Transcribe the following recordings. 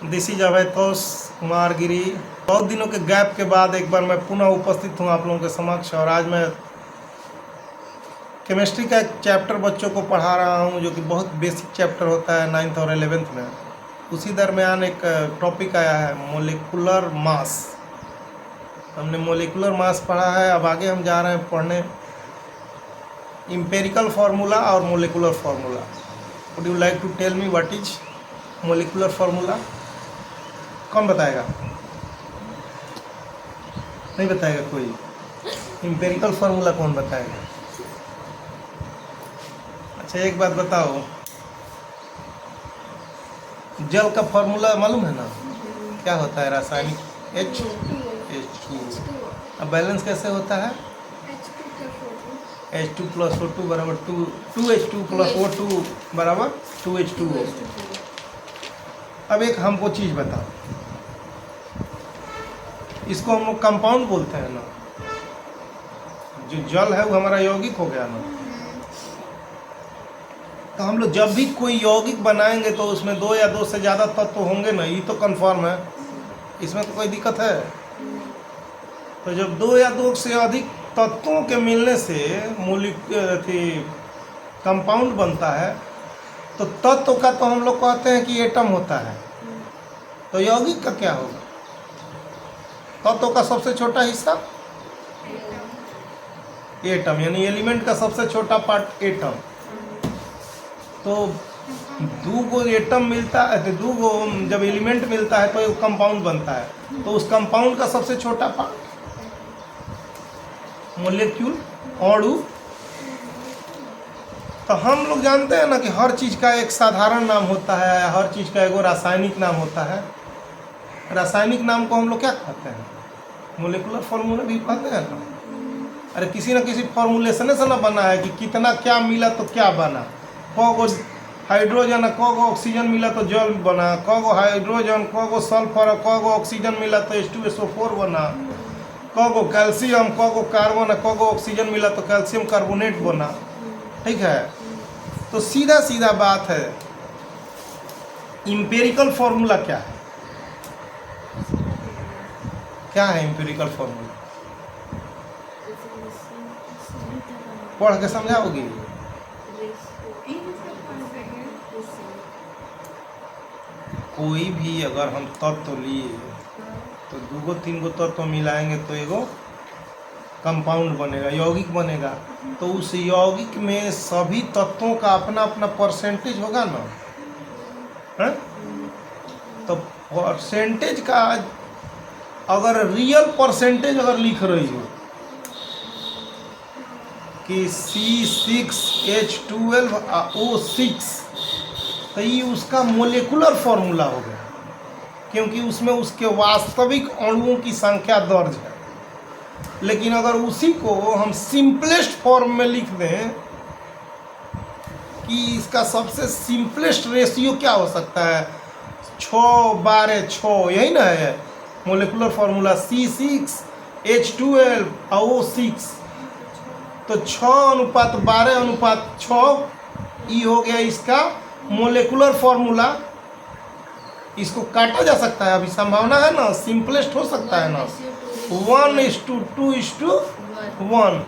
This is अवैतोष Kumar Giri. बहुत दिनों के गैप के बाद एक बार मैं पुनः उपस्थित हूँ आप लोगों के समक्ष, और आज मैं केमिस्ट्री का एक चैप्टर बच्चों को पढ़ा रहा हूँ जो कि बहुत बेसिक चैप्टर होता है 9th और 11th में। उसी दरमियान एक टॉपिक आया है मोलिकुलर मास। हमने मोलिकुलर मास पढ़ा है, अब आगे हम जा रहे हैं पढ़ने इम्पेरिकल फार्मूला और molecular formula. Would you like to tell me what is molecular formula? कौन बताएगा? नहीं बताएगा कोई? इम्पेरिकल फार्मूला कौन बताएगा? अच्छा एक बात बताओ, जल का फार्मूला मालूम है ना? क्या होता है रासायनिक? H2। अब बैलेंस कैसे होता है? H2 + O2 बराबर 2H2 + O2 बराबर 2H2O। अब एक हमको चीज़ बताओ, इसको हम लोग कंपाउंड बोलते हैं ना। जो जल है वो हमारा यौगिक हो गया ना। तो हम लोग जब भी कोई यौगिक बनाएंगे तो उसमें 2 या 2 से ज़्यादा तत्व होंगे ना, ये तो कंफर्म है, इसमें तो कोई दिक्कत है? तो जब 2 या 2 से अधिक तत्वों के मिलने से कंपाउंड बनता है, तो तत्व का तो हम लोग कहते हैं कि एटम होता है। तो यौगिक का क्या होगा? तत्व का सबसे छोटा हिस्सा एटम, यानी एलिमेंट का सबसे छोटा पार्ट एटम। तो 2 गो एटम मिलता है, तो 2 गो जब एलिमेंट मिलता है तो एक कंपाउंड बनता है। तो उस कंपाउंड का सबसे छोटा पार्ट मोलिक्यूल, अणु। तो हम लोग जानते हैं ना कि हर चीज़ का एक साधारण नाम होता है, हर चीज़ का एक रासायनिक नाम होता है। रासायनिक नाम को हम लोग क्या कहते हैं? मोलिकुलर फार्मूला भी कहते हैं ना। अरे किसी न किसी फॉर्मूलेशन से ना बना है कि कितना क्या मिला तो क्या बना। को हाइड्रोजन, को ऑक्सीजन मिला तो जल बना, को हाइड्रोजन, को सल्फर, को ऑक्सीजन मिला तो H2SO4 बना, को कैल्शियम, को कार्बन, को ऑक्सीजन मिला तो कैल्शियम कार्बोनेट बना। ठीक है, तो सीधा सीधा बात है, इम्पेरिकल फार्मूला क्या है? क्या है इम्पेरिकल फार्मूला? पढ़ के समझाओगी? कोई भी अगर हम तत्व लिए तो 2 गो 3 गो तत्व मिलाएंगे तो एगो कंपाउंड बनेगा, यौगिक बनेगा। तो उस यौगिक में सभी तत्वों का अपना अपना परसेंटेज होगा ना, है? तो परसेंटेज का अगर रियल परसेंटेज अगर लिख रही हो कि C6H12O6, तो ये उसका मोलिकुलर फार्मूला हो गया, क्योंकि उसमें उसके वास्तविक अणुओं की संख्या दर्ज है। लेकिन अगर उसी को हम सिंपलेस्ट फॉर्म में लिख दें कि इसका सबसे सिंपलेस्ट रेशियो क्या हो सकता है, 6/12, यही ना है मोलिकुलर फार्मूला, C6H12O6। तो 6:12:6 ये हो गया इसका मोलिकुलर फार्मूला। इसको काटा जा सकता है, अभी संभावना है ना, सिंपलेस्ट हो सकता है ना, 1:2:1।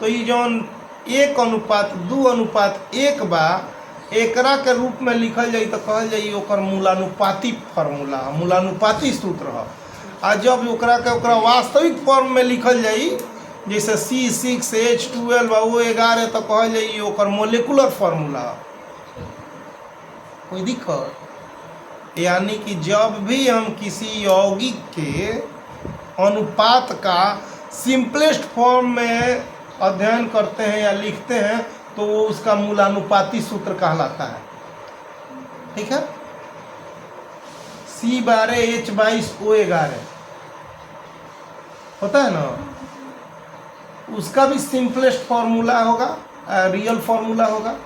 तो ये जौन 1:2:1 बा, एकरा के रूप में लिखल जाई तो कहल जाई ओकर मूलानुपाती फार्मूला, मूलानुपाती सूत्र है। आ जब ओकरा के ओकरा वास्तविक फॉर्म में लिखल जाई, जैसे C6H12O11, तो कहल जाई ओकर मोलिकुलर फार्मूला। कोई दिक्कत? यानी कि जब भी हम किसी यौगिक के अनुपात का सिंपलेस्ट फॉर्म में अध्ययन करते हैं या लिखते हैं तो वो उसका मूलानुपाती सूत्र कहलाता है। ठीक है, C12H22O11 होता है ना, उसका भी सिंपलेस्ट फॉर्मूला होगा, रियल फॉर्मूला होगा,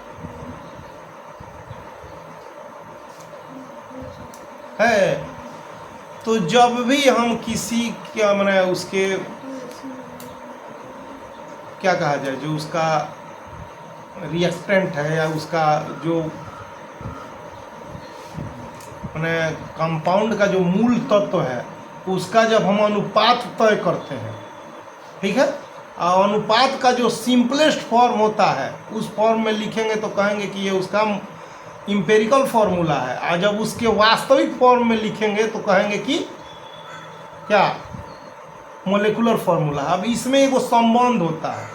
है। तो जब भी हम किसी क्या माने उसके क्या कहा जाए, जो उसका रिएक्टेंट है या उसका जो माने कंपाउंड का जो मूल तत्व है उसका जब हम अनुपात तय करते हैं, ठीक है, और अनुपात का जो सिंपलेस्ट फॉर्म होता है उस फॉर्म में लिखेंगे तो कहेंगे कि ये उसका इम्पेरिकल फॉर्मूला है, और जब उसके वास्तविक फॉर्म में लिखेंगे तो कहेंगे कि क्या, मोलेकुलर फॉर्मूला। अब इसमें एगो संबंध होता है,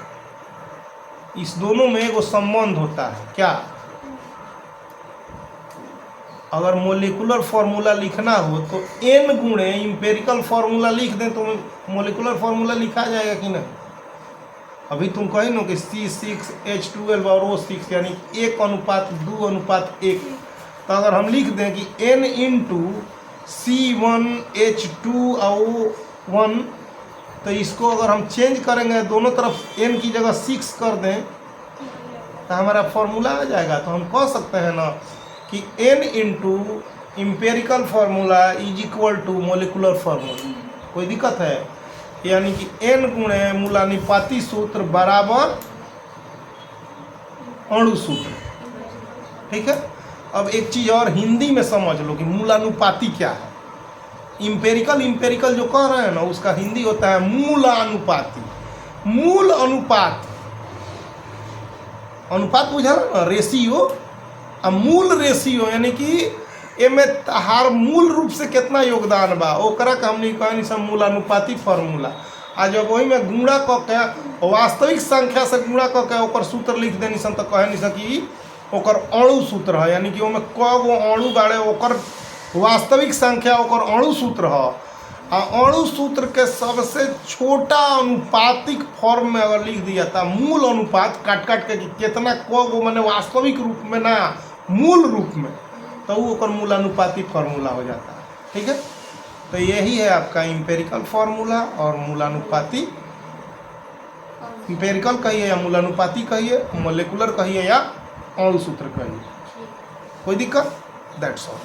इस दोनों में एगो संबंध होता है, क्या, अगर मोलेकुलर फॉर्मूला लिखना हो तो n गुणे इम्पेरिकल फॉर्मूला लिख दें तो मोलेकुलर फॉर्मूला लिखा जाएगा कि नहीं। अभी तुम कही ना कि C6H12 और O6 यानी 1:2:1, तो अगर हम लिख दें कि n इंटू C1H2O1, तो इसको अगर हम चेंज करेंगे दोनों तरफ n की जगह 6 कर दें तो हमारा फॉर्मूला आ जाएगा। तो हम कह सकते हैं ना कि n into empirical formula is equal to molecular formula. कोई दिक्कत है? यानी कि n गुणे मूलानुपाती सूत्र बराबर अणु सूत्र। ठीक है। अब एक चीज़ और हिंदी में समझ लो कि मूलानुपाती क्या है। इम्पेरिकल जो कह रहे हैं ना उसका हिंदी होता है मूलानुपाती। मूल अनुपात, अनुपात बुझा ना, रेशियो। अब मूल रेशियो यानी कि एमे तहार मूल रूप से कितना योगदान बा ओकरा का हमने कहनी सब मूलानुपाती फार्मूला। आ जब वही में गुणा क के वास्तविक संख्या से गुणा क के ओकर सूत्र लिख देनी सन तो कहनी सन कि ओकर अणु सूत्र है। यानी कि ओमे कगो अणु बाड़े ओकर वास्तविक संख्या ओकर अणु सूत्र है। आ अणु सूत्र के सबसे छोटा अनुपातिक फॉर्म में अगर लिख दिया था मूल अनुपात काट काट के कितना कगो मैंने वास्तविक रूप में ना मूल रूप में, तो वो ओकर मूलानुपाती फार्मूला हो जाता है। ठीक है। तो यही है आपका इम्पेरिकल फार्मूला और मूलानुपाती। इम्पेरिकल कहिए या मूलानुपाती कहिए, मोलेकुलर कहिए या अणु सूत्र कहिए, कोई दिक्कत? That's all.